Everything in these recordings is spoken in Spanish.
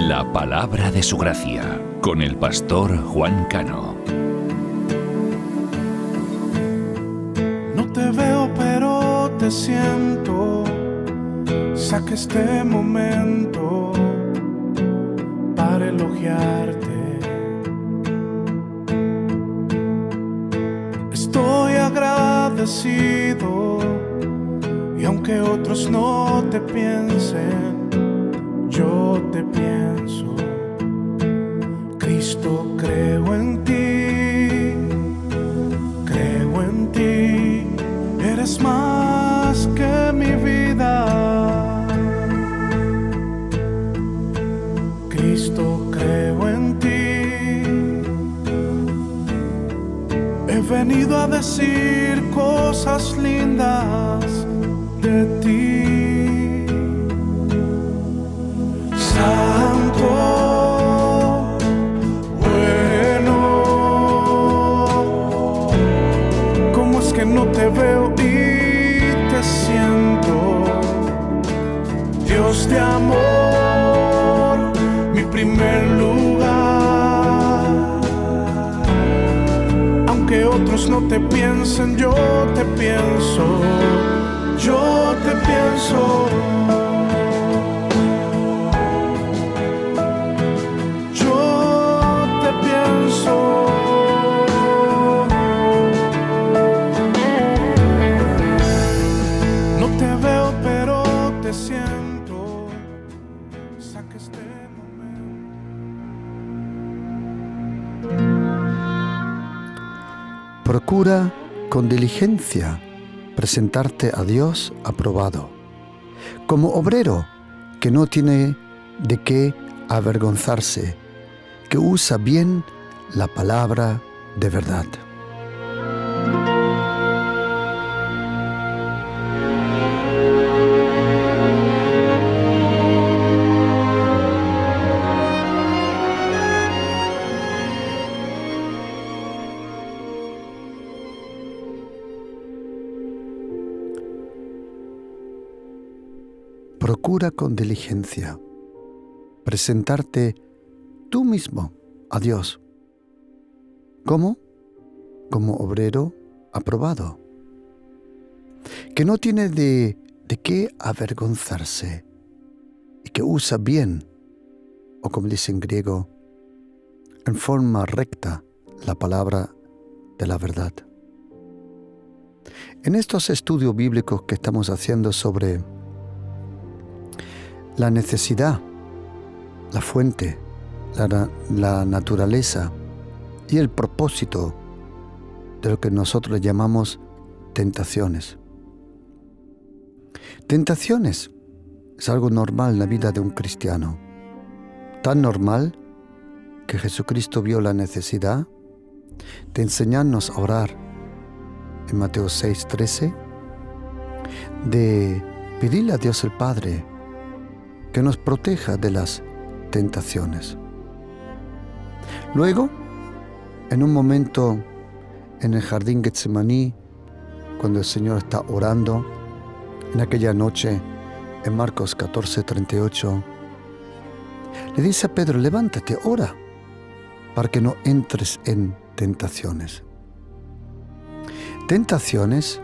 La palabra de su gracia, con el pastor Juan Cano. No te veo, pero te siento. Saca este momento para elogiarte. Estoy agradecido, y aunque otros no te piensen, yo te pienso. Cristo, creo en ti, eres más que mi vida. Cristo, creo en ti. He venido a decir cosas lindas de ti. Santo, bueno, ¿cómo es que no te veo y te siento? Dios de amor, mi primer lugar. Aunque otros no te piensen, yo te pienso, yo te pienso. No te veo, pero te siento. Saca este momento. Procura con diligencia presentarte a Dios aprobado, como obrero que no tiene de qué avergonzarse, que usa bien la palabra de verdad. Procura con diligencia presentarte tú mismo a Dios. ¿Cómo? Como obrero aprobado, que no tiene de qué avergonzarse y que usa bien, o como dice en griego, en forma recta, la palabra de la verdad. En estos estudios bíblicos que estamos haciendo sobre la necesidad, la fuente, la naturaleza y el propósito de lo que nosotros llamamos tentaciones. Tentaciones es algo normal en la vida de un cristiano, tan normal que Jesucristo vio la necesidad de enseñarnos a orar en Mateo 6:13, de pedirle a Dios el Padre que nos proteja de las tentaciones. Luego, en un momento en el jardín Getsemaní, cuando el Señor está orando, en aquella noche, en Marcos 14:38, le dice a Pedro: levántate, ora, para que no entres en tentaciones. Tentaciones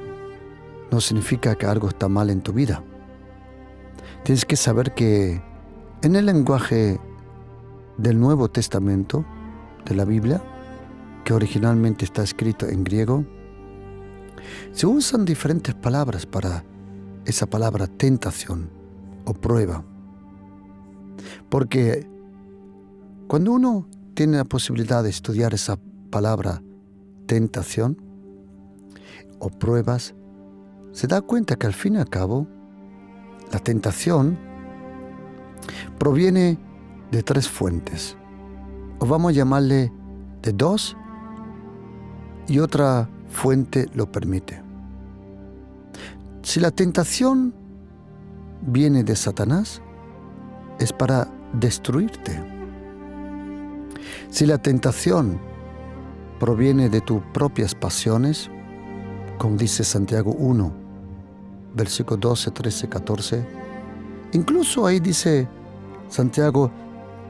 no significa que algo está mal en tu vida. Tienes que saber que en el lenguaje del Nuevo Testamento, de la Biblia, que originalmente está escrito en griego, se usan diferentes palabras para esa palabra tentación o prueba. Porque cuando uno tiene la posibilidad de estudiar esa palabra tentación o pruebas, se da cuenta que al fin y al cabo la tentación proviene de tres fuentes, o vamos a llamarle de dos, y otra fuente lo permite. Si la tentación viene de Satanás, es para destruirte. Si la tentación proviene de tus propias pasiones, como dice Santiago 1, versículos 12, 13, 14, incluso ahí dice Santiago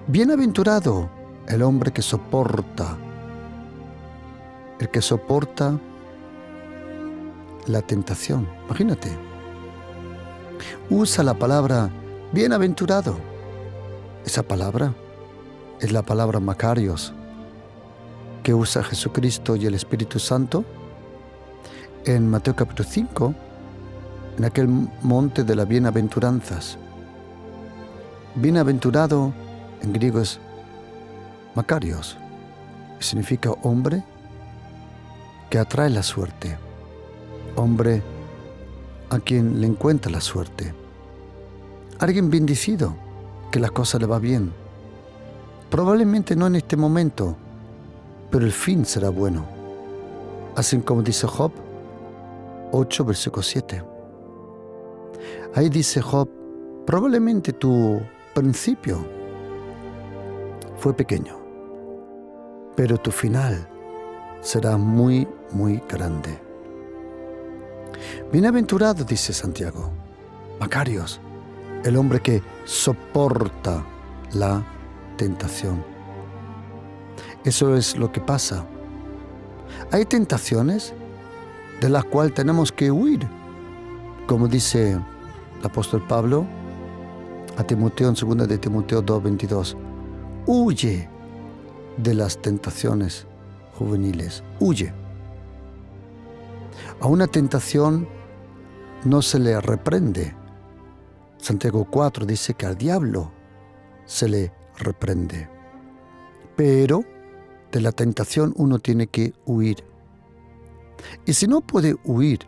Bienaventurado el hombre que soporta, la tentación. Imagínate. Usa la palabra bienaventurado. Esa palabra es la palabra Macarios que usa Jesucristo y el Espíritu Santo en Mateo capítulo 5, en aquel monte de las bienaventuranzas. Bienaventurado en griego es Macarios, significa hombre que atrae la suerte, hombre a quien le encuentra la suerte, alguien bendecido, que las cosas le va bien. Probablemente no en este momento, pero el fin será bueno. Así como dice Job 8, versículo 7. Ahí dice Job, probablemente tu principio fue pequeño, pero tu final será muy, muy grande. Bienaventurado, dice Santiago, Macarios, el hombre que soporta la tentación. Eso es lo que pasa. Hay tentaciones de las cuales tenemos que huir, como dice el apóstol Pablo a Timoteo en 2 de Timoteo 2:22. Huye de las tentaciones juveniles, huye. A una tentación no se le reprende. Santiago 4 dice que al diablo se le reprende. Pero de la tentación uno tiene que huir. Y si no puede huir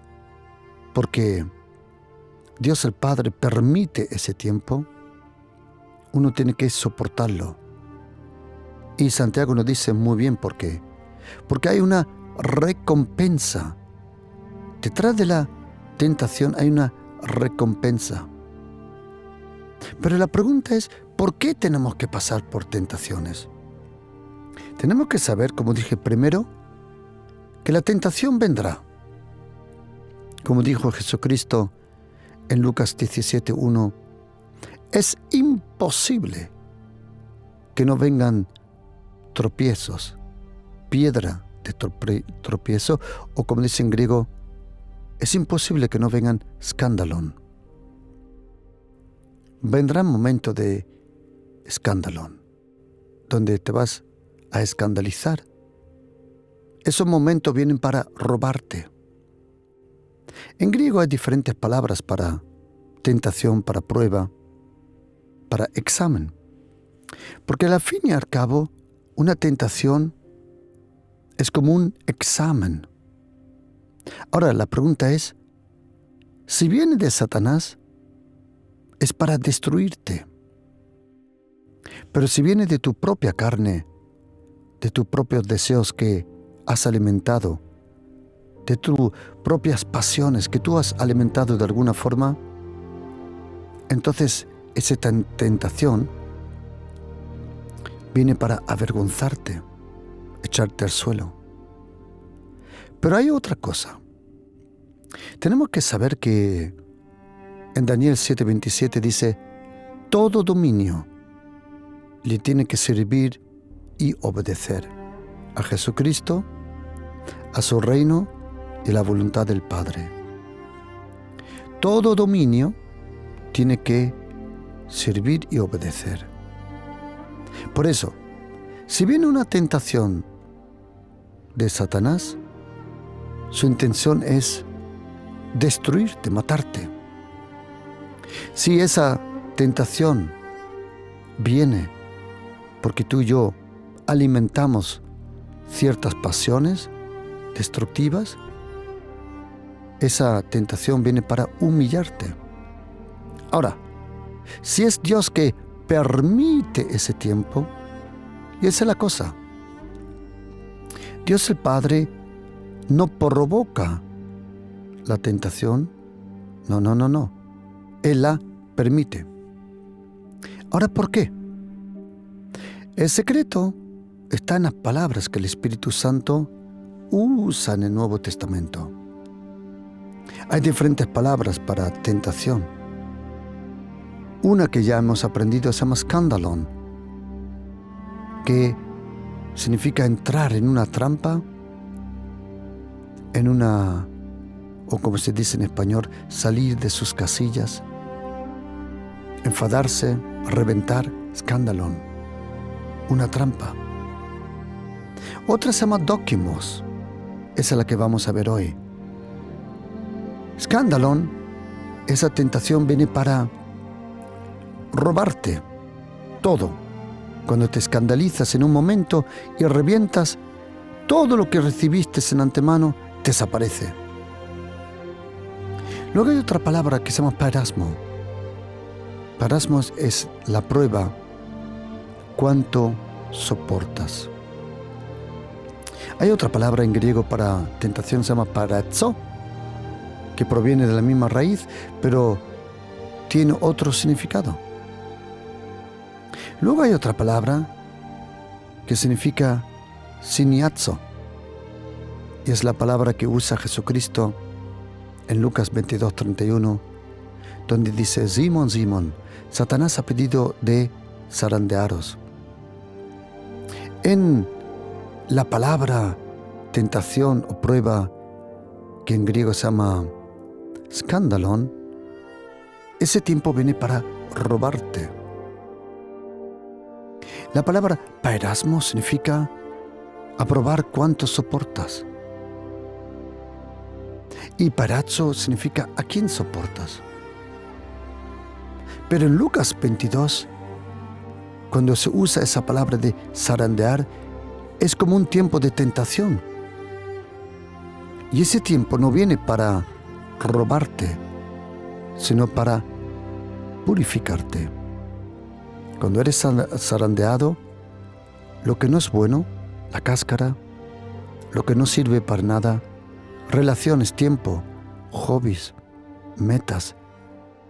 porque Dios el Padre permite ese tiempo, uno tiene que soportarlo. Y Santiago nos dice muy bien por qué. Porque hay una recompensa. Detrás de la tentación hay una recompensa. Pero la pregunta es, ¿por qué tenemos que pasar por tentaciones? Tenemos que saber, como dije primero, que la tentación vendrá. Como dijo Jesucristo en Lucas 17:1, es imposible que no vengan tropiezos, piedra de tropiezo, o como dice en griego, es imposible que no vengan escándalon. Vendrá un momento de escándalon, donde te vas a escandalizar. Esos momentos vienen para robarte. En griego hay diferentes palabras para tentación, para prueba, para examen. Porque al fin y al cabo, una tentación es como un examen. Ahora, la pregunta es, si viene de Satanás, es para destruirte. Pero si viene de tu propia carne, de tus propios deseos que has alimentado, de tus propias pasiones que tú has alimentado de alguna forma, entonces esa tentación viene para avergonzarte, echarte al suelo. Pero hay otra cosa. Tenemos que saber que en Daniel 7:27 dice, todo dominio le tiene que servir y obedecer a Jesucristo, a su reino y a la voluntad del Padre. Todo dominio tiene que servir y obedecer. Por eso, si viene una tentación de Satanás, su intención es destruirte, matarte. Si esa tentación viene porque tú y yo alimentamos ciertas pasiones destructivas, esa tentación viene para humillarte. Ahora, si es Dios que permite ese tiempo, y esa es la cosa, Dios el Padre no provoca la tentación, no. Él la permite. Ahora, ¿por qué? El secreto está en las palabras que el Espíritu Santo usa en el Nuevo Testamento. Hay diferentes palabras para tentación. Una que ya hemos aprendido se llama escándalon, que significa entrar en una trampa, o como se dice en español, salir de sus casillas, enfadarse, reventar, escandalón, una trampa. Otra se llama dokimos, esa es la que vamos a ver hoy. Escandalón, esa tentación viene para robarte todo. Cuando te escandalizas en un momento y revientas, todo lo que recibiste en antemano desaparece. Luego hay otra palabra que se llama parasmo. Parasmo es la prueba, cuánto soportas. Hay otra palabra en griego para tentación, se llama parazo, que proviene de la misma raíz, pero tiene otro significado. Luego hay otra palabra que significa siniazo, y es la palabra que usa Jesucristo en Lucas 22:31, donde dice: Simón, Simón, Satanás ha pedido de zarandearos. En la palabra tentación o prueba, que en griego se llama skandalon, ese tiempo viene para robarte. La palabra paerasmo significa aprobar cuánto soportas. Y parazzo significa a quién soportas. Pero en Lucas 22, cuando se usa esa palabra de zarandear, es como un tiempo de tentación. Y ese tiempo no viene para robarte, sino para purificarte. Cuando eres zarandeado, lo que no es bueno, la cáscara, lo que no sirve para nada, relaciones, tiempo, hobbies, metas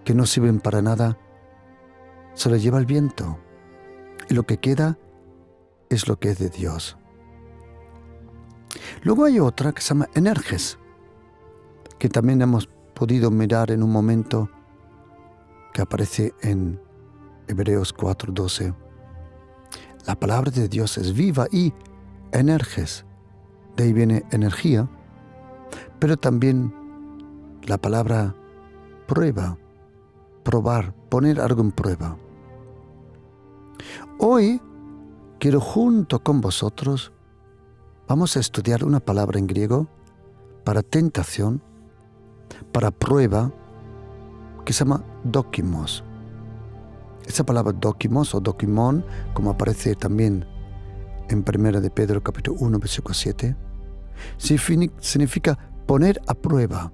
que no sirven para nada, se lo lleva el viento. Y lo que queda es lo que es de Dios. Luego hay otra que se llama energes, que también hemos podido mirar en un momento, que aparece en Hebreos 4:12. La palabra de Dios es viva y energes. De ahí viene energía, pero también la palabra prueba, probar, poner algo en prueba. Hoy quiero junto con vosotros, vamos a estudiar una palabra en griego para tentación, para prueba, que se llama dokimos. Esa palabra dokimos o dokimon, como aparece también en 1 de Pedro capítulo 1, versículo 7, significa poner a prueba.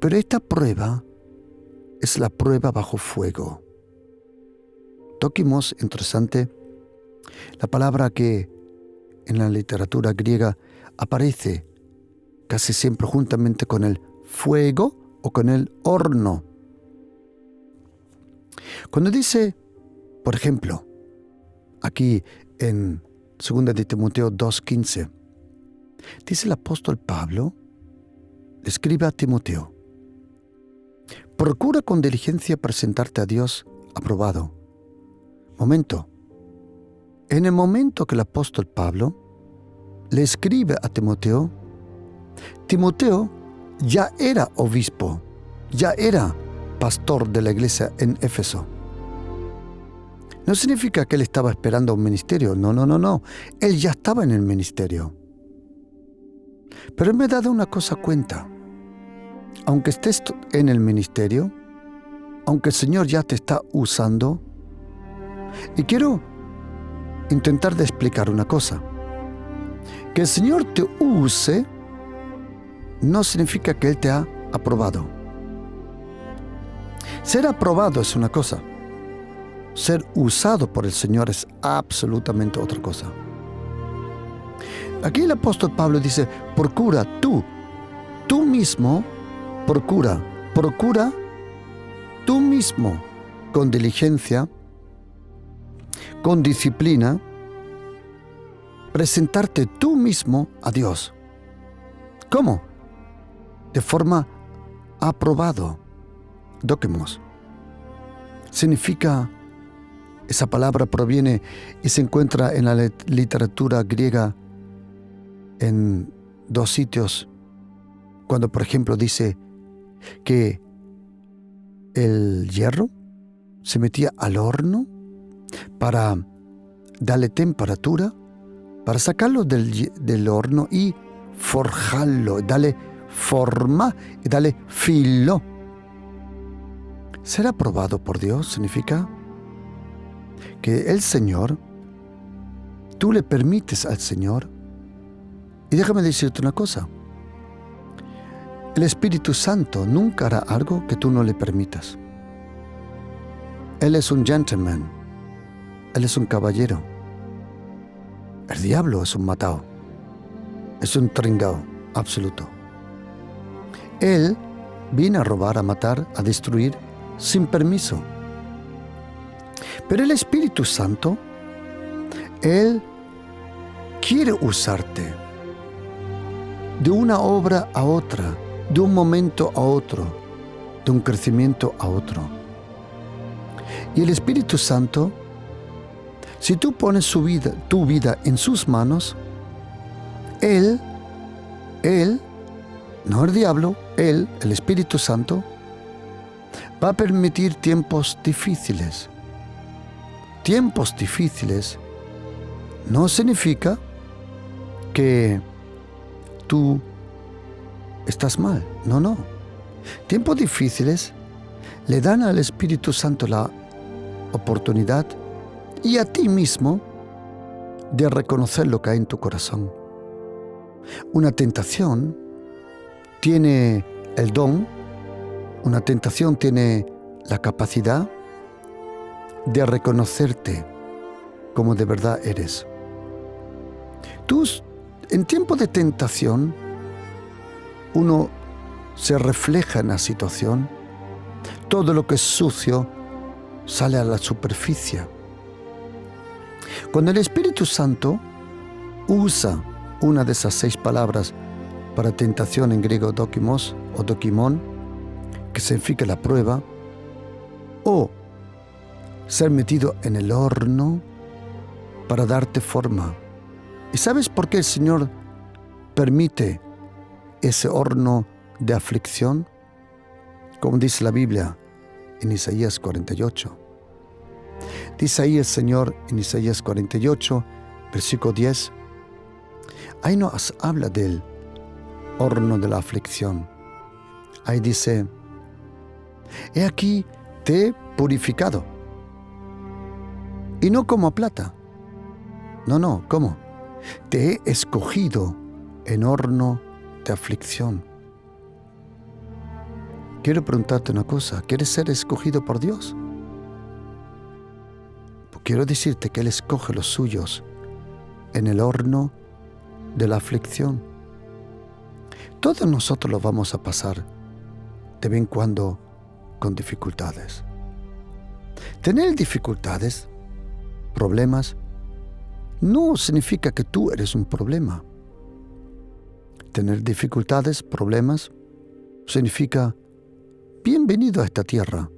Pero esta prueba es la prueba bajo fuego. Dokimos, interesante, la palabra que en la literatura griega aparece casi siempre juntamente con el fuego o con el horno. Cuando dice, por ejemplo, aquí en 2 de Timoteo 2:15, dice el apóstol Pablo, le escribe a Timoteo: procura con diligencia presentarte a Dios aprobado. Momento. En el momento que el apóstol Pablo le escribe a Timoteo, Timoteo ya era obispo, ya era pastor de la iglesia en Éfeso. No significa que él estaba esperando un ministerio, no. Él ya estaba en el ministerio. Pero me he dado una cosa cuenta. Aunque estés en el ministerio, aunque el Señor ya te está usando, y quiero intentar de explicar una cosa. Que el Señor te use no significa que Él te ha aprobado. Ser aprobado es una cosa. Ser usado por el Señor es absolutamente otra cosa. Aquí el apóstol Pablo dice, procura tú mismo, procura tú mismo con diligencia, con disciplina, presentarte tú mismo a Dios. ¿Cómo? De forma aprobado. Dokimos significa Esa palabra proviene y se encuentra en la literatura griega en 2 sitios. Cuando, por ejemplo, dice que el hierro se metía al horno para darle temperatura, para sacarlo del horno y forjarlo, darle forma y darle filo. Ser aprobado por Dios significa que el Señor, tú le permites al Señor, y déjame decirte una cosa, el Espíritu Santo nunca hará algo que tú no le permitas. Él es un gentleman, Él es un caballero. El diablo es un matao, es un tringao absoluto. Él viene a robar, a matar, a destruir sin permiso. Pero el Espíritu Santo, Él quiere usarte de una obra a otra, de un momento a otro, de un crecimiento a otro. Y el Espíritu Santo, si tú pones tu vida en sus manos, Él, no el diablo, Él, el Espíritu Santo, va a permitir tiempos difíciles. Tiempos difíciles no significa que tú estás mal. No. Tiempos difíciles le dan al Espíritu Santo la oportunidad y a ti mismo de reconocer lo que hay en tu corazón. Una tentación tiene el don, una tentación tiene la capacidad de reconocerte como de verdad eres. Tú, en tiempo de tentación, uno se refleja en la situación, todo lo que es sucio sale a la superficie. Cuando el Espíritu Santo usa una de esas 6 palabras para tentación, en griego dokimos o dokimon, que significa la prueba, o ser metido en el horno para darte forma. ¿Y sabes por qué el Señor permite ese horno de aflicción? Como dice la Biblia en Isaías 48. Dice ahí el Señor en Isaías 48, versículo 10. Ahí nos habla del horno de la aflicción. Ahí dice: he aquí te he purificado, y no como plata. No, ¿cómo? Te he escogido en horno de aflicción. Quiero preguntarte una cosa: ¿quieres ser escogido por Dios? Quiero decirte que Él escoge los suyos en el horno de la aflicción. Todos nosotros lo vamos a pasar de vez en cuando con dificultades. Tener dificultades, problemas, no significa que tú eres un problema. Tener dificultades, problemas, significa bienvenido a esta tierra.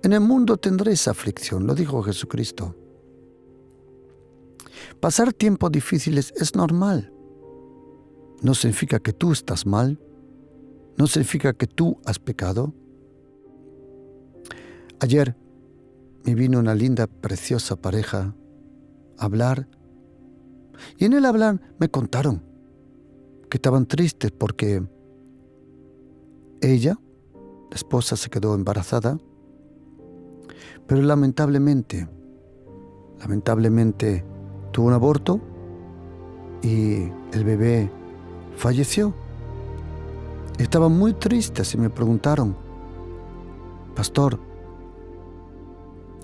En el mundo tendréis aflicción, lo dijo Jesucristo. Pasar tiempos difíciles es normal. No significa que tú estás mal, no significa que tú has pecado. Ayer me vino una linda, preciosa pareja a hablar, y en el hablar me contaron que estaban tristes porque ella, la esposa, se quedó embarazada, pero lamentablemente tuvo un aborto y el bebé falleció. Estaban muy tristes y me preguntaron: pastor,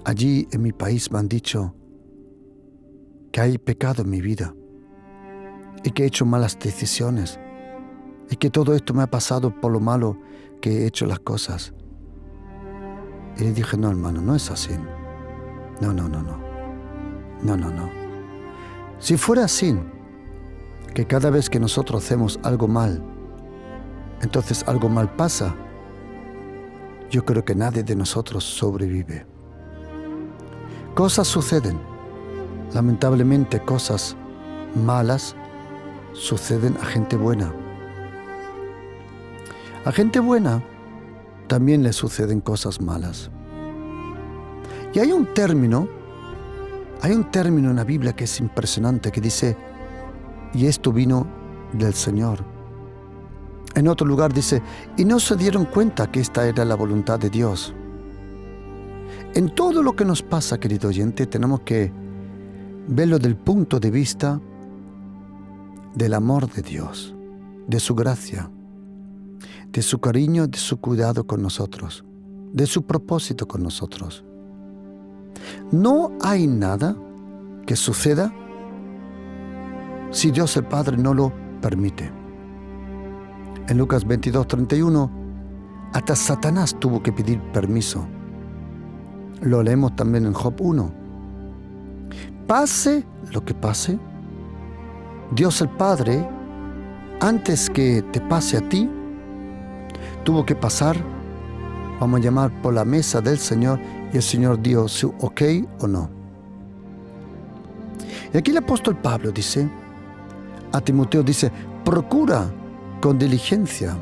allí en mi país me han dicho que hay pecado en mi vida y que he hecho malas decisiones y que todo esto me ha pasado por lo malo que he hecho las cosas. Y le dije: no, hermano, no es así. No. Si fuera así, que cada vez que nosotros hacemos algo mal, entonces algo mal pasa, yo creo que nadie de nosotros sobrevive. Cosas suceden. Lamentablemente, cosas malas suceden a gente buena. A gente buena también le suceden cosas malas. Y hay un término en la Biblia que es impresionante, que dice, y esto vino del Señor. En otro lugar dice, y no se dieron cuenta que esta era la voluntad de Dios. En todo lo que nos pasa, querido oyente, tenemos que verlo del punto de vista del amor de Dios, de su gracia, de su cariño, de su cuidado con nosotros, de su propósito con nosotros. No hay nada que suceda si Dios el Padre no lo permite. En Lucas 22:31, hasta Satanás tuvo que pedir permiso. Lo leemos también en Job 1. Pase lo que pase, Dios el Padre, antes que te pase a ti, tuvo que pasar, vamos a llamar, por la mesa del Señor, y el Señor dio su ok o no. Y aquí el apóstol Pablo dice, a Timoteo dice, procura con diligencia,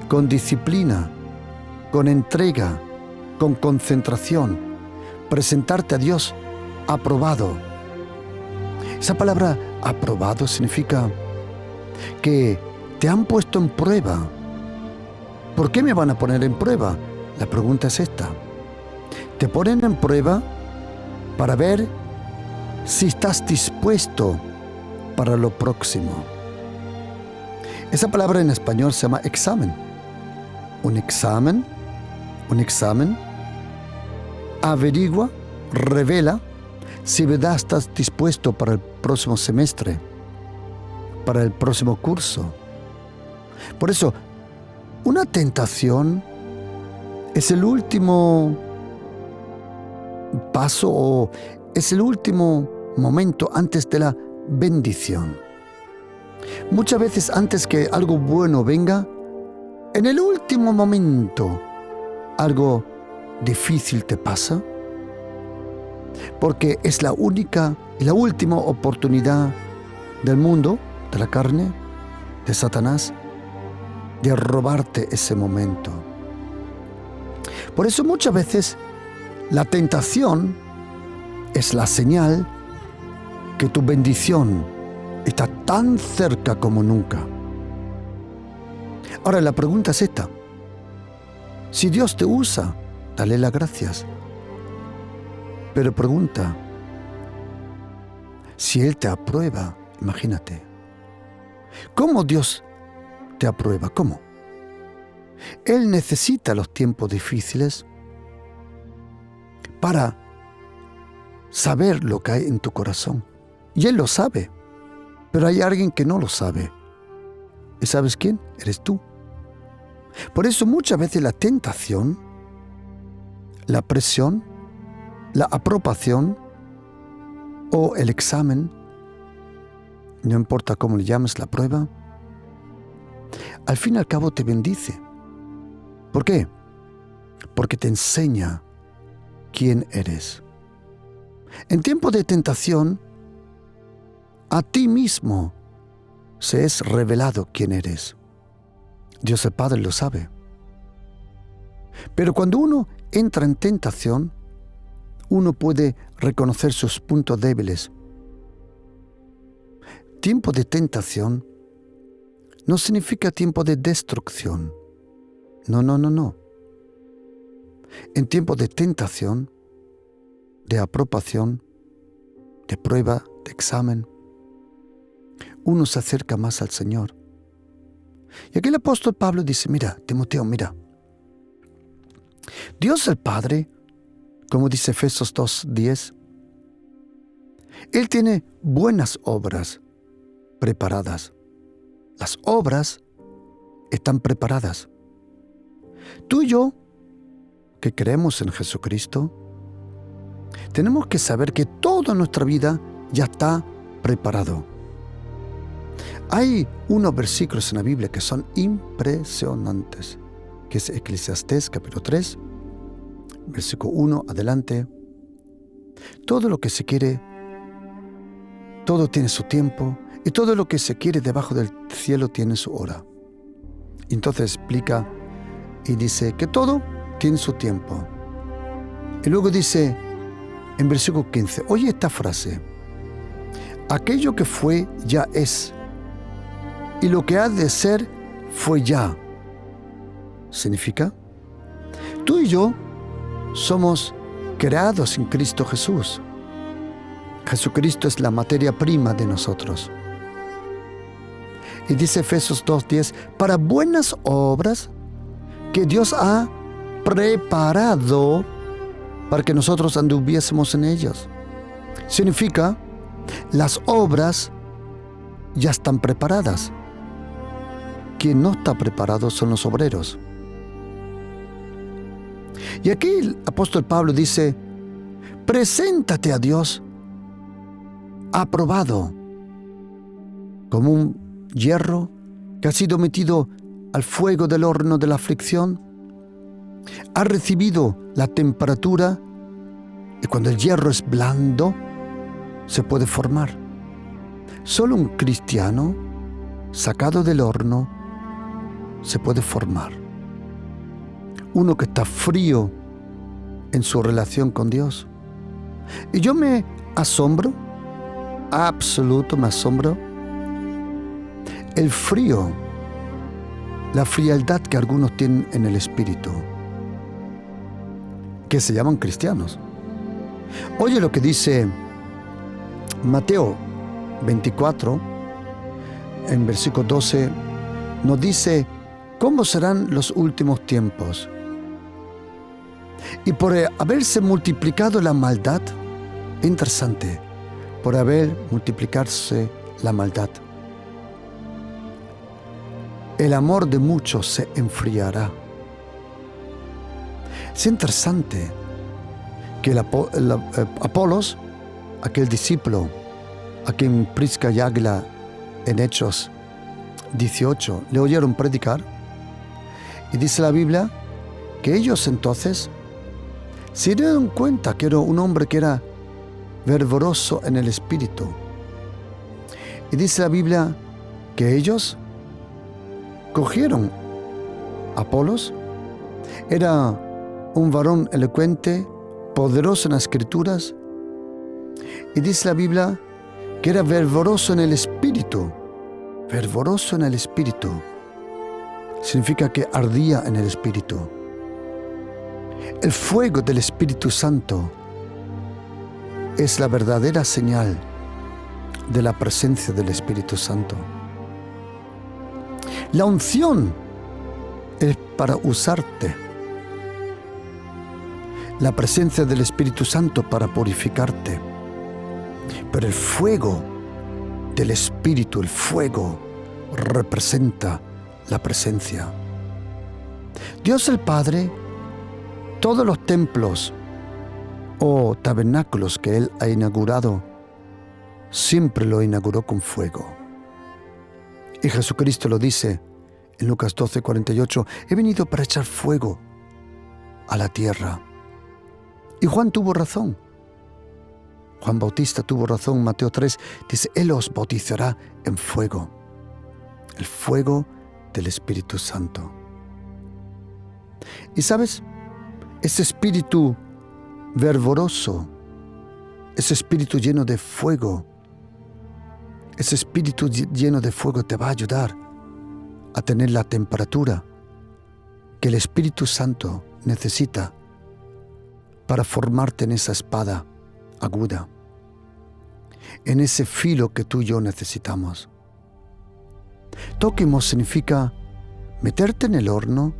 con disciplina, con entrega, con concentración, presentarte a Dios aprobado. Esa palabra aprobado significa que te han puesto en prueba. ¿Por qué me van a poner en prueba? La pregunta es esta. Te ponen en prueba para ver si estás dispuesto para lo próximo. Esa palabra en español se llama examen. Un examen averigua, revela si verdad estás dispuesto para el próximo semestre, para el próximo curso. Por eso, una tentación es el último paso o es el último momento antes de la bendición. Muchas veces antes que algo bueno venga, en el último momento algo difícil te pasa, porque es la única y la última oportunidad del mundo, de la carne, de Satanás, de robarte ese momento. Por eso muchas veces la tentación es la señal que tu bendición está tan cerca como nunca. Ahora la pregunta es esta. Si Dios te usa, dale las gracias. Pero pregunta, si Él te aprueba, imagínate. ¿Cómo Dios te aprueba? ¿Cómo? Él necesita los tiempos difíciles para saber lo que hay en tu corazón. Y Él lo sabe. Pero hay alguien que no lo sabe. ¿Y sabes quién? Eres tú. Por eso muchas veces la tentación, la presión, la aprobación o el examen, no importa cómo le llames, la prueba, al fin y al cabo te bendice. ¿Por qué? Porque te enseña quién eres. En tiempo de tentación, a ti mismo se es revelado quién eres. Dios el Padre lo sabe. Pero cuando uno entra en tentación, uno puede reconocer sus puntos débiles. Tiempo de tentación no significa tiempo de destrucción. No. En tiempo de tentación, de aprobación, de prueba, de examen, uno se acerca más al Señor. Y aquí el apóstol Pablo dice, mira, Timoteo, mira. Dios el Padre, como dice Efesios 2:10, Él tiene buenas obras preparadas. Las obras están preparadas. Tú y yo, que creemos en Jesucristo, tenemos que saber que toda nuestra vida ya está preparado. Hay unos versículos en la Biblia que son impresionantes, que es Eclesiastés capítulo 3, versículo 1 adelante. Todo lo que se quiere, todo tiene su tiempo, y todo lo que se quiere debajo del cielo tiene su hora. Y entonces explica y dice que todo tiene su tiempo. Y luego dice en versículo 15, oye esta frase: aquello que fue ya es, y lo que ha de ser fue ya. Significa, tú y yo somos creados en Cristo Jesús. Jesucristo es la materia prima de nosotros. Y dice Efesios 2:10, para buenas obras que Dios ha preparado para que nosotros anduviésemos en ellas. Significa, las obras ya están preparadas. Quien no está preparado son los obreros. Y aquí el apóstol Pablo dice, preséntate a Dios aprobado, como un hierro que ha sido metido al fuego del horno de la aflicción, ha recibido la temperatura, y cuando el hierro es blando, se puede formar. Solo un cristiano sacado del horno se puede formar. Uno que está frío en su relación con Dios. Y yo me asombro, me asombro, el frío, la frialdad que algunos tienen en el espíritu, que se llaman cristianos. Oye lo que dice Mateo 24, en versículo 12, nos dice cómo serán los últimos tiempos. Y por haberse multiplicado la maldad, interesante, por haber multiplicarse la maldad, el amor de muchos se enfriará. Es interesante que el Apolos, aquel discípulo a quien Prisca y Águila en Hechos 18 le oyeron predicar, y dice la Biblia que ellos entonces se dieron cuenta que era un hombre que era fervoroso en el espíritu. Y dice la Biblia que ellos cogieron a Apolos, era un varón elocuente, poderoso en las escrituras, y dice la Biblia que era fervoroso en el espíritu. Fervoroso en el espíritu significa que ardía en el espíritu. El fuego del Espíritu Santo es la verdadera señal de la presencia del Espíritu Santo. La unción es para usarte. La presencia del Espíritu Santo para purificarte. Pero el fuego del Espíritu, el fuego, representa la presencia. Dios el Padre, todos los templos o tabernáculos que Él ha inaugurado, siempre lo inauguró con fuego. Y Jesucristo lo dice en Lucas 12:48, he venido para echar fuego a la tierra. Y Juan tuvo razón. Juan Bautista tuvo razón. Mateo 3 dice, Él os bautizará en fuego. El fuego del Espíritu Santo. Y sabes, ese espíritu fervoroso, ese espíritu lleno de fuego, ese espíritu lleno de fuego te va a ayudar a tener la temperatura que el Espíritu Santo necesita para formarte en esa espada aguda, en ese filo que tú y yo necesitamos. Toquemos significa meterte en el horno,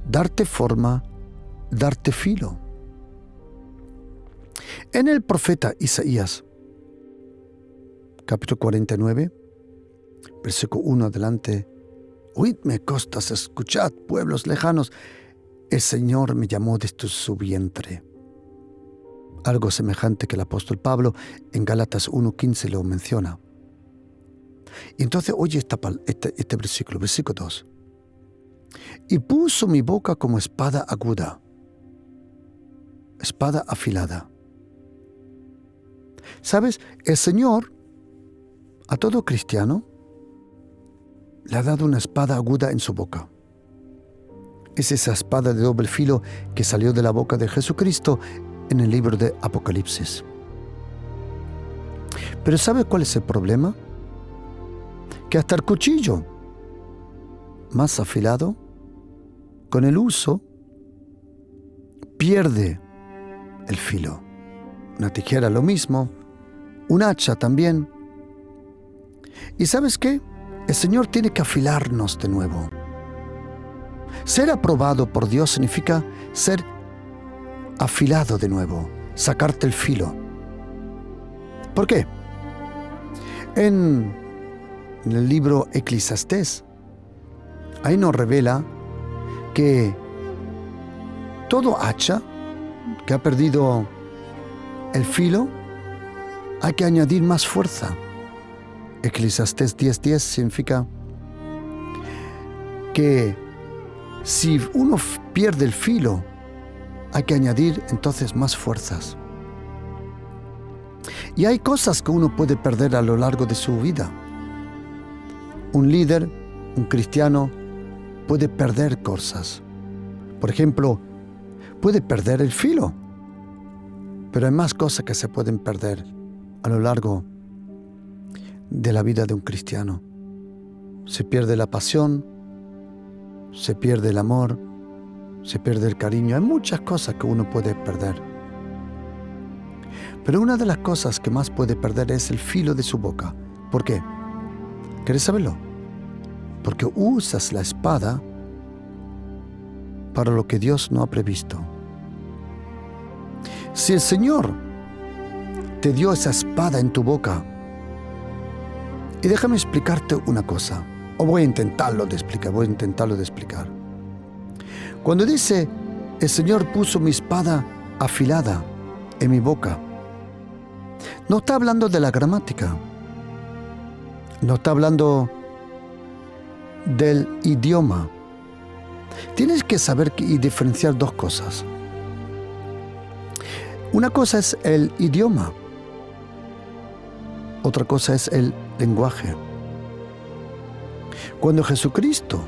darte forma, darte filo. En el profeta Isaías, capítulo 49, versículo 1 adelante, oídme costas, escuchad pueblos lejanos, el Señor me llamó desde su vientre. Algo semejante que el apóstol Pablo en Gálatas 1:15 lo menciona. Y entonces oye este versículo 2. Y puso mi boca como espada aguda, espada afilada. ¿Sabes? El Señor a todo cristiano le ha dado una espada aguda en su boca. Es esa espada de doble filo que salió de la boca de Jesucristo en el libro de Apocalipsis. Pero ¿sabe cuál es el problema? Que hasta el cuchillo más afilado, con el uso, pierde el filo. Una tijera lo mismo, un hacha también. ¿Y sabes qué? El Señor tiene que afilarnos de nuevo. Ser aprobado por Dios significa ser afilado de nuevo, sacarte el filo. ¿Por qué? En el libro Eclesiastés, ahí nos revela que todo hacha que ha perdido el filo, hay que añadir más fuerza. Eclesiastés 10:10 significa que si uno pierde el filo, hay que añadir entonces más fuerzas. Y hay cosas que uno puede perder a lo largo de su vida. Un líder, un cristiano, puede perder cosas. Por ejemplo, puede perder el filo. Pero hay más cosas que se pueden perder a lo largo de la vida de un cristiano. Se pierde la pasión, se pierde el amor, se pierde el cariño. Hay muchas cosas que uno puede perder. Pero una de las cosas que más puede perder es el filo de su boca. ¿Por qué? ¿Quieres saberlo? Porque usas la espada para lo que Dios no ha previsto. Si el Señor te dio esa espada en tu boca, y déjame explicarte una cosa, o voy a intentarlo de explicar. Cuando dice, el Señor puso mi espada afilada en mi boca, no está hablando de la gramática, no está hablando del idioma. Tienes que saber y diferenciar dos cosas. Una cosa es el idioma, otra cosa es el lenguaje. Cuando Jesucristo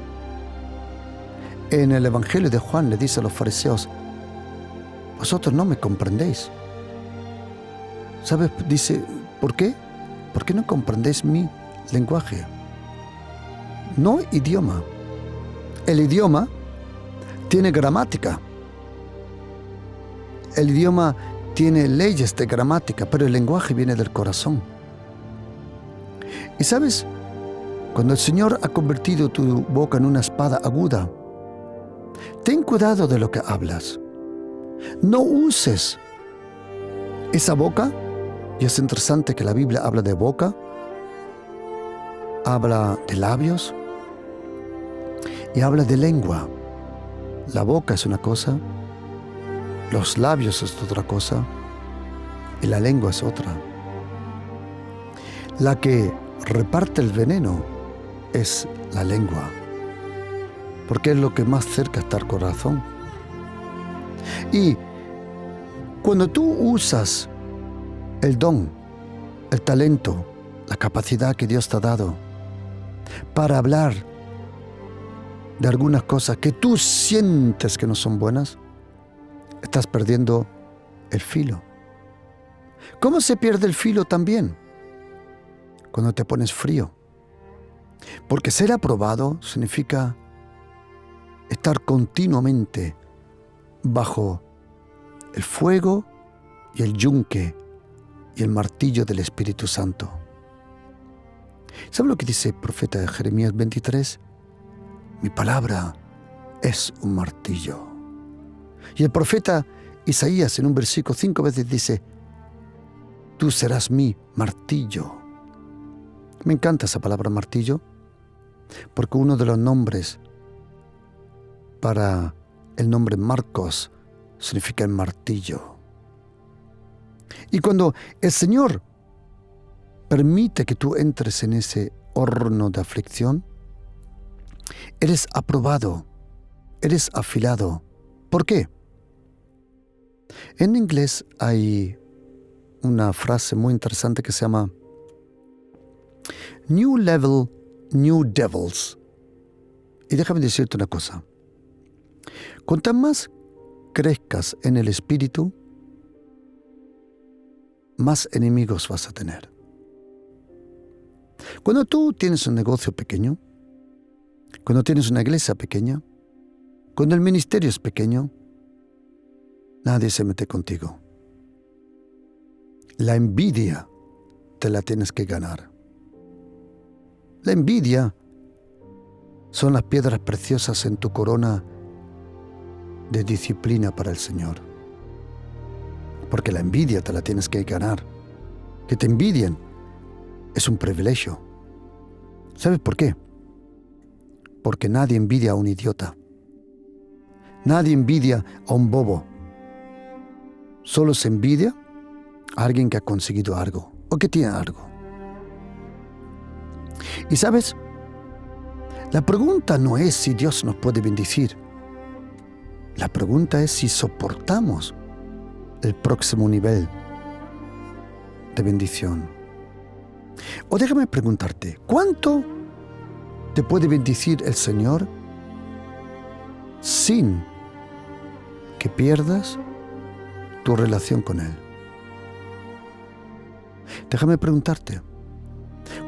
en el Evangelio de Juan le dice a los fariseos, vosotros no me comprendéis. ¿Sabes? Dice, ¿por qué? ¿Por qué no comprendéis mi lenguaje? No idioma. El idioma tiene gramática. El idioma tiene leyes de gramática, pero el lenguaje viene del corazón. Y sabes, cuando el Señor ha convertido tu boca en una espada aguda, ten cuidado de lo que hablas. No uses esa boca, y es interesante que la Biblia habla de boca, habla de labios y habla de lengua. La boca es una cosa, los labios es otra cosa y la lengua es otra. La que reparte el veneno es la lengua, porque es lo que más cerca está al corazón. Y cuando tú usas el don, el talento, la capacidad que Dios te ha dado para hablar de algunas cosas que tú sientes que no son buenas, estás perdiendo el filo. ¿Cómo se pierde el filo también? Cuando te pones frío. Porque ser aprobado significa estar continuamente bajo el fuego y el yunque y el martillo del Espíritu Santo. ¿Sabe lo que dice el profeta de Jeremías 23? Mi palabra es un martillo. Y el profeta Isaías en un versículo 5 veces dice, tú serás mi martillo. Me encanta esa palabra martillo, porque uno de los nombres para el nombre Marcos significa el martillo. Y cuando el Señor permite que tú entres en ese horno de aflicción, eres aprobado, eres afilado. ¿Por qué? En inglés hay una frase muy interesante que se llama New Level, New Devils. Y déjame decirte una cosa. Cuanto más crezcas en el espíritu, más enemigos vas a tener. Cuando tú tienes un negocio pequeño, cuando tienes una iglesia pequeña, cuando el ministerio es pequeño, nadie se mete contigo. La envidia te la tienes que ganar. La envidia son las piedras preciosas en tu corona de disciplina para el Señor. Porque la envidia te la tienes que ganar. Que te envidien es un privilegio. ¿Sabes por qué? Porque nadie envidia a un idiota. Nadie envidia a un bobo. Solo se envidia a alguien que ha conseguido algo o que tiene algo. Y ¿sabes? La pregunta no es si Dios nos puede bendecir. La pregunta es si soportamos el próximo nivel de bendición. O déjame preguntarte, ¿cuánto te puede bendecir el Señor sin que pierdas tu relación con Él? Déjame preguntarte,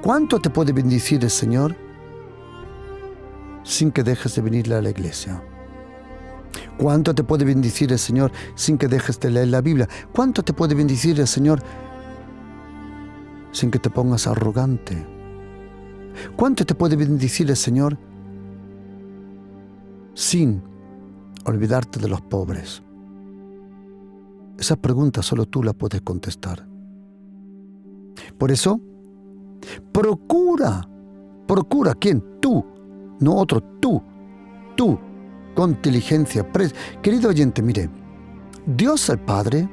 ¿cuánto te puede bendecir el Señor sin que dejes de venir a la iglesia? ¿Cuánto te puede bendecir el Señor sin que dejes de leer la Biblia? ¿Cuánto te puede bendecir el Señor sin que te pongas arrogante? ¿Cuánto te puede bendecir el Señor sin olvidarte de los pobres? Esa pregunta solo tú la puedes contestar. Por eso, procura, ¿quién? Tú, no otro, tú, con inteligencia. Querido oyente, mire, Dios el Padre,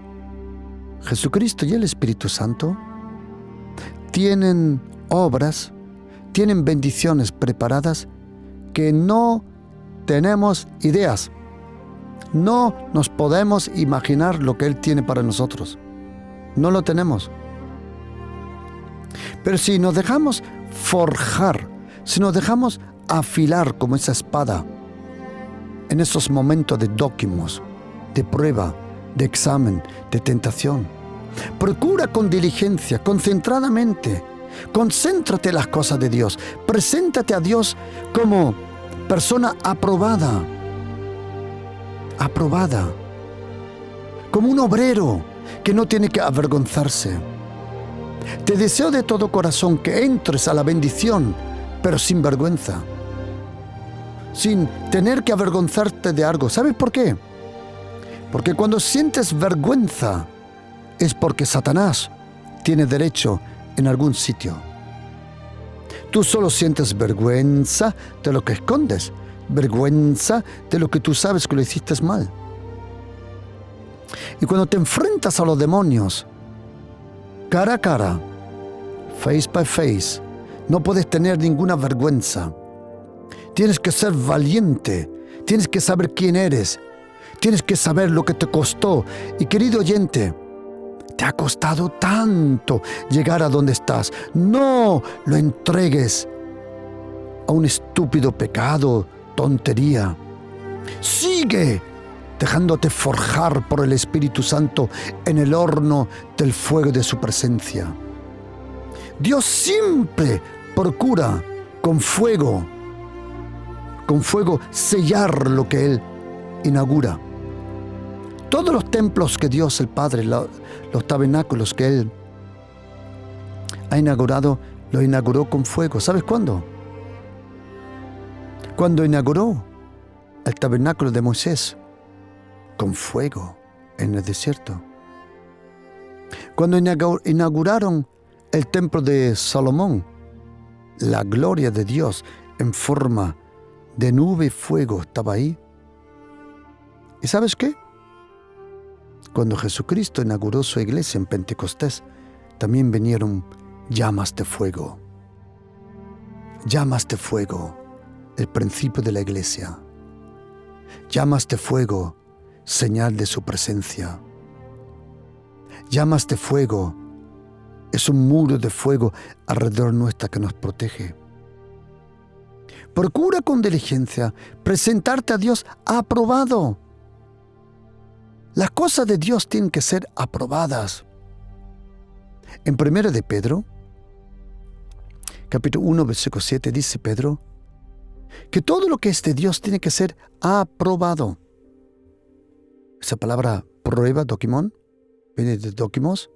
Jesucristo y el Espíritu Santo tienen obras, tienen bendiciones preparadas que no tenemos ideas. No nos podemos imaginar lo que Él tiene para nosotros. No lo tenemos. Pero si nos dejamos forjar, si nos dejamos afilar como esa espada en esos momentos de dóquimos, de prueba, de examen, de tentación, procura con diligencia, concentradamente, concéntrate en las cosas de Dios, preséntate a Dios como persona aprobada, como un obrero que no tiene que avergonzarse. Te deseo de todo corazón que entres a la bendición, pero sin vergüenza, sin tener que avergonzarte de algo. ¿Sabes por qué? Porque cuando sientes vergüenza es porque Satanás tiene derecho en algún sitio. Tú solo sientes vergüenza de lo que escondes, vergüenza de lo que tú sabes que lo hiciste mal. Y cuando te enfrentas a los demonios, cara a cara, face by face, no puedes tener ninguna vergüenza. Tienes que ser valiente, tienes que saber quién eres, tienes que saber lo que te costó. Y querido oyente, te ha costado tanto llegar a donde estás. No lo entregues a un estúpido pecado, tontería. Sigue dejándote forjar por el Espíritu Santo en el horno del fuego de su presencia. Dios siempre procura con fuego sellar lo que Él inaugura. Todos los templos que Dios el Padre, los tabernáculos que Él ha inaugurado, lo inauguró con fuego. ¿Sabes cuándo? Cuando inauguró el tabernáculo de Moisés, con fuego en el desierto. Cuando inauguraron el templo de Salomón, la gloria de Dios en forma de nube y fuego estaba ahí. ¿Y sabes qué? Cuando Jesucristo inauguró su iglesia en Pentecostés, también vinieron llamas de fuego. Llamas de fuego, el principio de la iglesia. Llamas de fuego, señal de su presencia. llamas de fuego. Es un muro de fuego alrededor nuestra que nos protege. Procura con diligencia presentarte a Dios aprobado. Las cosas de Dios tienen que ser aprobadas. En 1 de Pedro, capítulo 1, versículo 7, dice Pedro que todo lo que es de Dios tiene que ser aprobado. Esa palabra prueba, dokimon, viene de dokimos.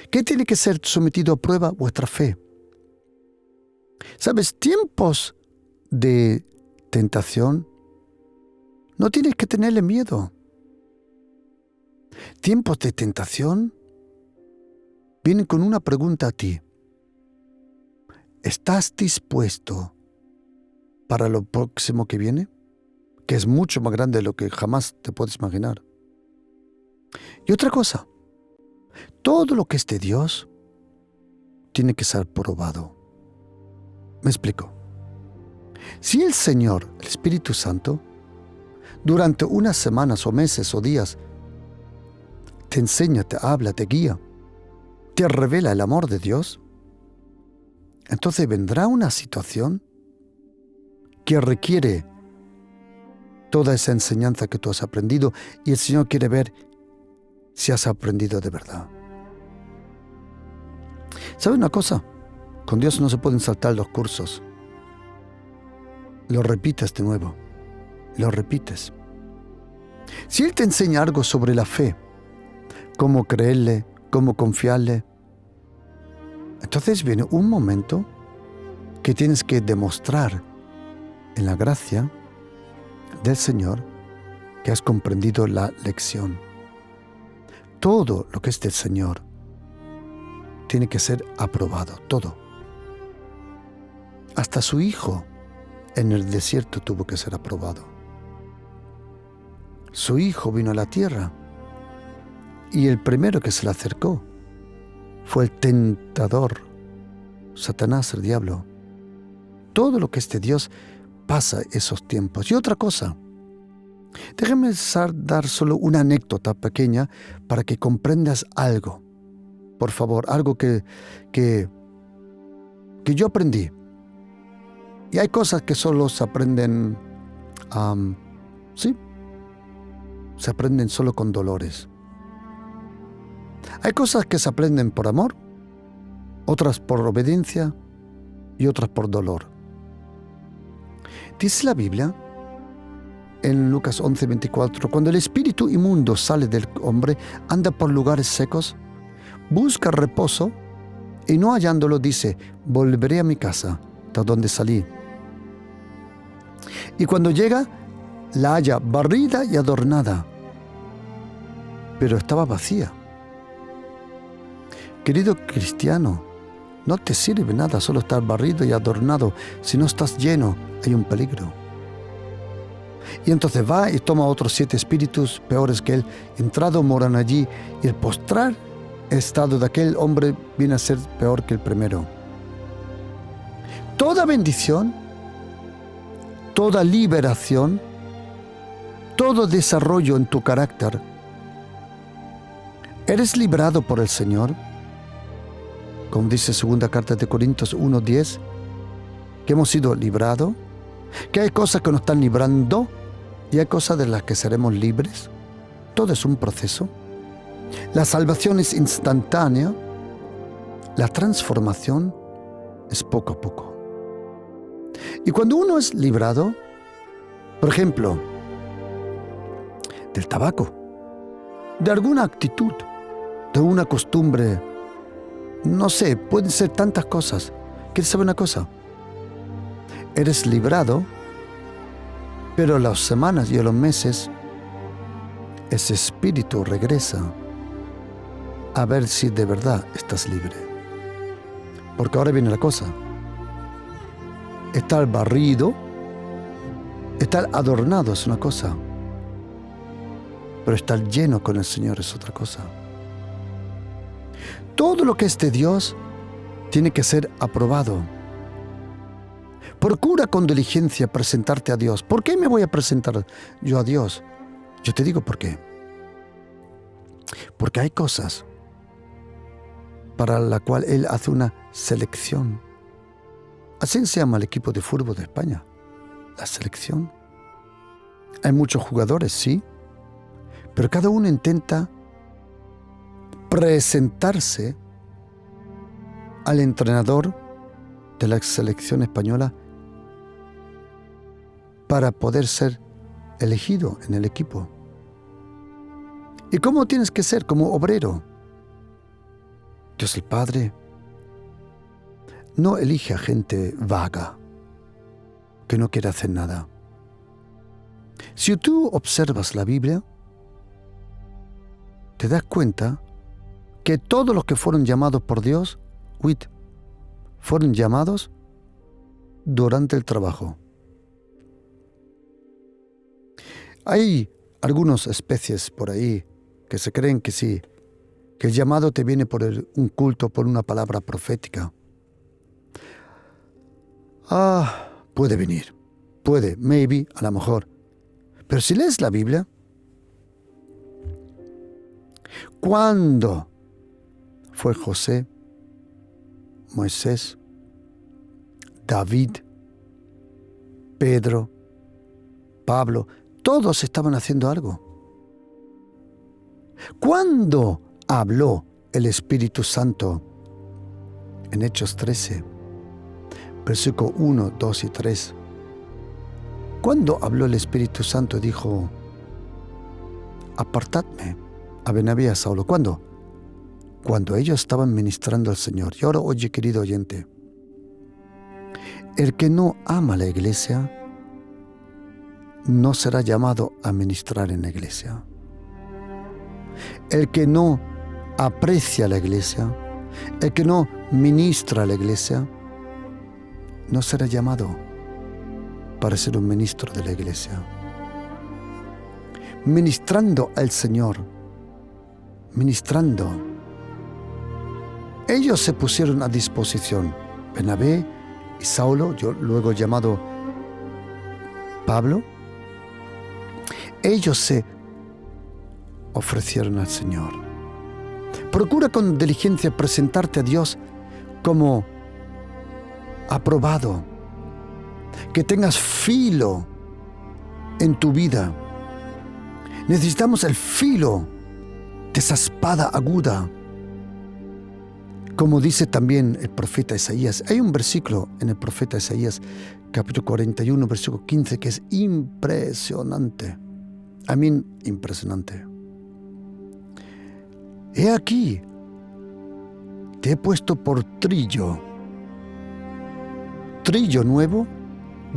¿Qué tiene que ser sometido a prueba? Vuestra fe. ¿Sabes? Tiempos de tentación, no tienes que tenerle miedo. Tiempos de tentación vienen con una pregunta a ti. ¿Estás dispuesto para lo próximo que viene? Que es mucho más grande de lo que jamás te puedes imaginar. Y otra cosa, todo lo que es de Dios tiene que ser probado. Me explico. Si el Señor, el Espíritu Santo, durante unas semanas o meses o días, te enseña, te habla, te guía, te revela el amor de Dios, entonces vendrá una situación que requiere toda esa enseñanza que tú has aprendido y el Señor quiere ver si has aprendido de verdad. ¿Sabes una cosa? Con Dios no se pueden saltar los cursos. Lo repites de nuevo. Lo repites. Si Él te enseña algo sobre la fe, cómo creerle, cómo confiarle, entonces viene un momento que tienes que demostrar en la gracia del Señor que has comprendido la lección. Todo lo que es del Señor tiene que ser aprobado, todo. Hasta su Hijo en el desierto tuvo que ser aprobado. Su Hijo vino a la tierra y el primero que se le acercó fue el tentador, Satanás, el diablo. Todo lo que es de Dios pasa esos tiempos. Y otra cosa, déjame dar solo una anécdota pequeña para que comprendas algo. Por favor, algo que yo aprendí. Y hay cosas que solo se aprenden, se aprenden solo con dolores. Hay cosas que se aprenden por amor, otras por obediencia y otras por dolor. Dice la Biblia en Lucas 11:24, cuando el espíritu inmundo sale del hombre, anda por lugares secos, busca reposo y no hallándolo dice, volveré a mi casa, de donde salí. Y cuando llega, la halla barrida y adornada, pero estaba vacía. Querido cristiano, no te sirve nada solo estar barrido y adornado. Si no estás lleno, hay un peligro. Y entonces va y toma otros 7 espíritus peores que él, entrado moran allí, y el postrar estado de aquel hombre viene a ser peor que el primero. Toda bendición, toda liberación, todo desarrollo en tu carácter, ¿eres librado por el Señor? Como dice 2 carta de Corintios 1:10, que hemos sido librados, que hay cosas que nos están librando y hay cosas de las que seremos libres. Todo es un proceso. La salvación es instantánea, la transformación es poco a poco. Y cuando uno es librado, por ejemplo, del tabaco, de alguna actitud, de una costumbre, no sé, pueden ser tantas cosas. ¿Quieres saber una cosa? Eres librado, pero a las semanas y a los meses, ese espíritu regresa a ver si de verdad estás libre. Porque ahora viene la cosa. Estar barrido, estar adornado es una cosa, pero estar lleno con el Señor es otra cosa. Todo lo que es de Dios tiene que ser aprobado. Procura con diligencia presentarte a Dios. ¿Por qué me voy a presentar yo a Dios? Yo te digo por qué. Porque hay cosas para la cual Él hace una selección. Así se llama el equipo de fútbol de España, la selección. Hay muchos jugadores, sí, pero cada uno intenta presentarse al entrenador de la selección española para poder ser elegido en el equipo. ¿Y cómo tienes que ser? Como obrero. Dios el Padre no elige a gente vaga, que no quiere hacer nada. Si tú observas la Biblia, te das cuenta que todos los que fueron llamados por Dios, fueron llamados durante el trabajo. Hay algunas especies por ahí que se creen que sí, que el llamado te viene por un culto, por una palabra profética. Puede venir, maybe, a lo mejor. Pero si lees la Biblia, ¿cuándo fue José, Moisés, David, Pedro, Pablo? Todos estaban haciendo algo. ¿Cuándo habló el Espíritu Santo? En Hechos 13, versículo 1, 2 y 3. ¿Cuándo habló el Espíritu Santo? Dijo: apartadme a Bernabé y a Saulo. ¿Cuándo? Cuando ellos estaban ministrando al Señor. Y ahora, oye, querido oyente, el que no ama la iglesia no será llamado a ministrar en la iglesia. El que no aprecia la iglesia, el que no ministra a la iglesia, no será llamado para ser un ministro de la iglesia. Ministrando al Señor, ministrando. Ellos se pusieron a disposición. Bernabé y Saulo, luego llamado Pablo, ellos se ofrecieron al Señor. Procura con diligencia presentarte a Dios como aprobado, que tengas filo en tu vida. Necesitamos el filo de esa espada aguda. Como dice también el profeta Isaías, hay un versículo en el profeta Isaías, capítulo 41, versículo 15, que es impresionante. Impresionante. He aquí, te he puesto por trillo nuevo,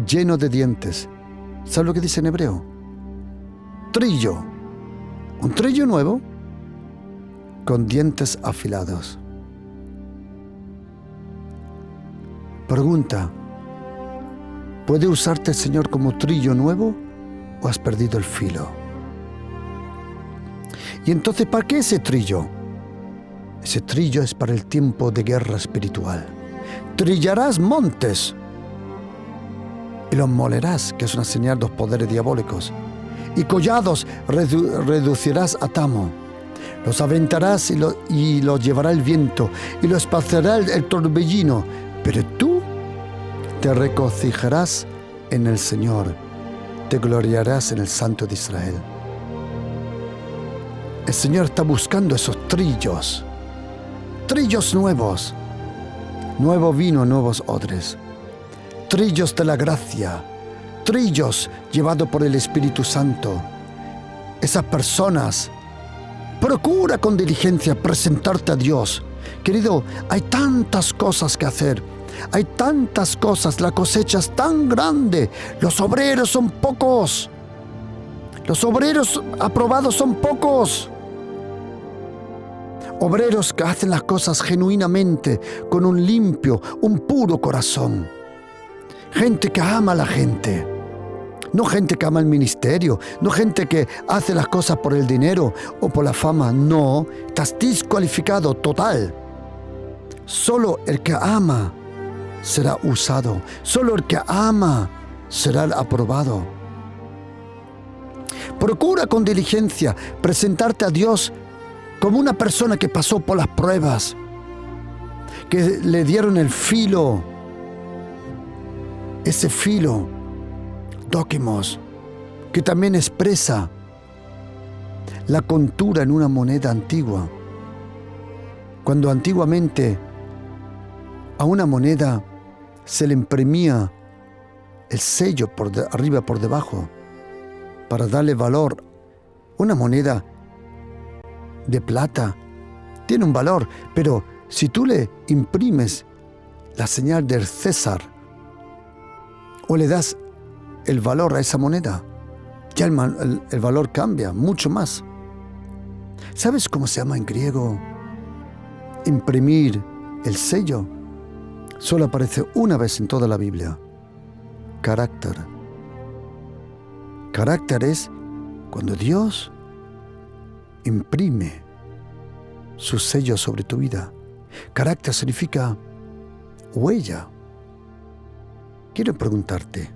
lleno de dientes. ¿Sabes lo que dice en hebreo? Trillo. Un trillo nuevo con dientes afilados. Pregunta: ¿puede usarte el Señor como trillo nuevo o has perdido el filo? Y entonces, ¿para qué ese trillo? Ese trillo es para el tiempo de guerra espiritual. Trillarás montes y los molerás, que es una señal de los poderes diabólicos. Y collados reducirás a tamo. Los aventarás y los llevará el viento y los esparcerá el torbellino. Pero tú te regocijarás en el Señor, te gloriarás en el Santo de Israel. El Señor está buscando esos trillos nuevos, nuevo vino, nuevos odres, trillos de la gracia, trillos llevados por el Espíritu Santo. Esas personas, procura con diligencia presentarte a Dios. Querido, hay tantas cosas que hacer, hay tantas cosas, la cosecha es tan grande, los obreros son pocos, los obreros aprobados son pocos. Obreros que hacen las cosas genuinamente, con un limpio, un puro corazón. Gente que ama a la gente. No gente que ama el ministerio, no gente que hace las cosas por el dinero o por la fama. No, estás descualificado total. Solo el que ama será usado. Solo el que ama será aprobado. Procura con diligencia presentarte a Dios como una persona que pasó por las pruebas, que le dieron el filo, ese filo, dokimos, que también expresa la contura en una moneda antigua. Cuando antiguamente a una moneda se le imprimía el sello por arriba, por debajo, para darle valor. Una moneda de plata tiene un valor, pero si tú le imprimes la señal del César o le das el valor a esa moneda, ya el valor cambia mucho más. ¿Sabes cómo se llama en griego imprimir el sello? Solo aparece una vez en toda la Biblia. Carácter. Carácter es cuando Dios imprime su sello sobre tu vida. Carácter significa huella. Quiero preguntarte,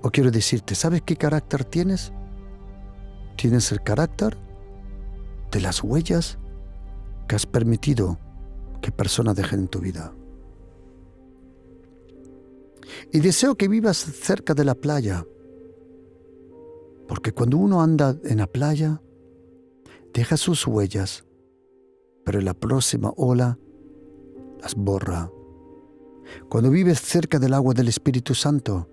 o quiero decirte, ¿sabes qué carácter tienes? Tienes el carácter de las huellas que has permitido que personas dejen en tu vida. Y deseo que vivas cerca de la playa, porque cuando uno anda en la playa, deja sus huellas, pero en la próxima ola las borra. Cuando vives cerca del agua del Espíritu Santo,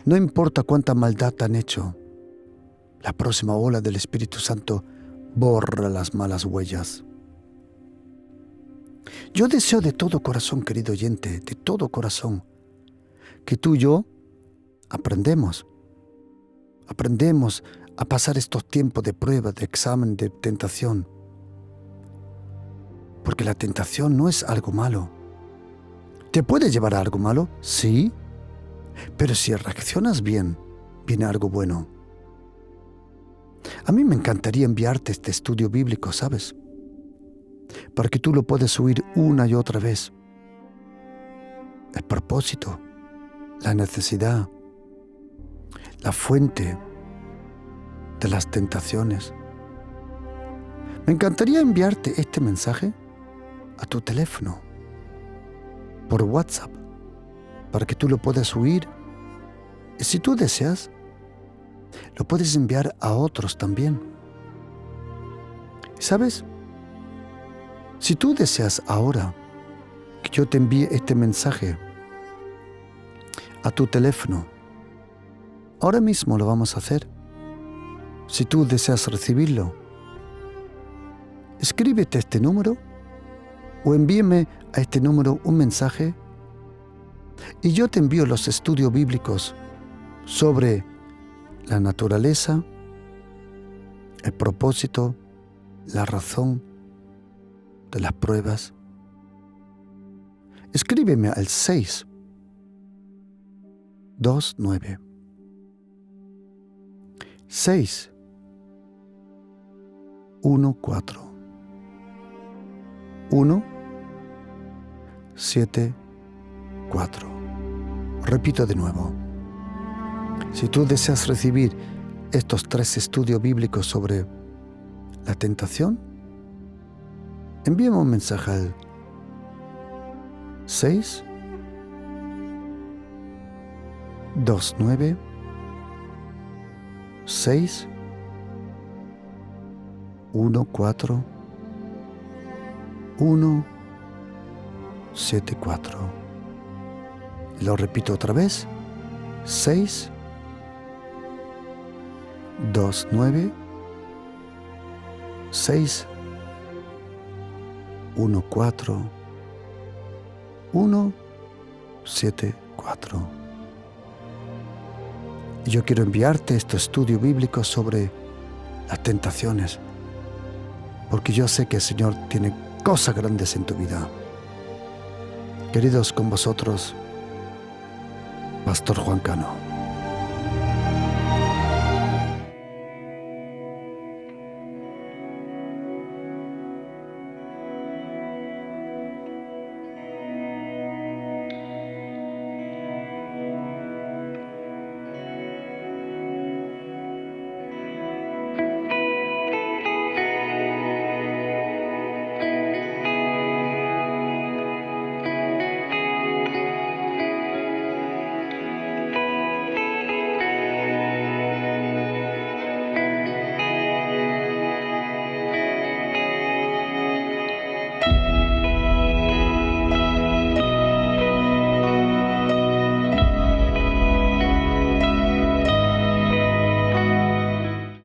no importa cuánta maldad te han hecho, la próxima ola del Espíritu Santo borra las malas huellas. Yo deseo de todo corazón, querido oyente, de todo corazón, que tú y yo aprendemos a pasar estos tiempos de prueba, de examen, de tentación. Porque la tentación no es algo malo. ¿Te puede llevar a algo malo? Sí. Pero si reaccionas bien, viene algo bueno. A mí me encantaría enviarte este estudio bíblico, ¿sabes? Para que tú lo puedas oír una y otra vez. El propósito, la necesidad, la fuente de las tentaciones. Me encantaría enviarte este mensaje a tu teléfono, por WhatsApp, para que tú lo puedas oír. Y si tú deseas, lo puedes enviar a otros también. ¿Sabes? Si tú deseas ahora que yo te envíe este mensaje a tu teléfono, ahora mismo lo vamos a hacer. Si tú deseas recibirlo, escríbete este número o envíeme a este número un mensaje y yo te envío los estudios bíblicos sobre la naturaleza, el propósito, la razón de las pruebas. Escríbeme al 629 614 174. Repito de nuevo. Si tú deseas recibir estos 3 estudios bíblicos sobre la tentación, envíame un mensaje al 629 614 174. Lo repito otra vez. 629 614 174. Y yo quiero enviarte este estudio bíblico sobre las tentaciones, porque yo sé que el Señor tiene cosas grandes en tu vida. Queridos, con vosotros, Pastor Juan Cano.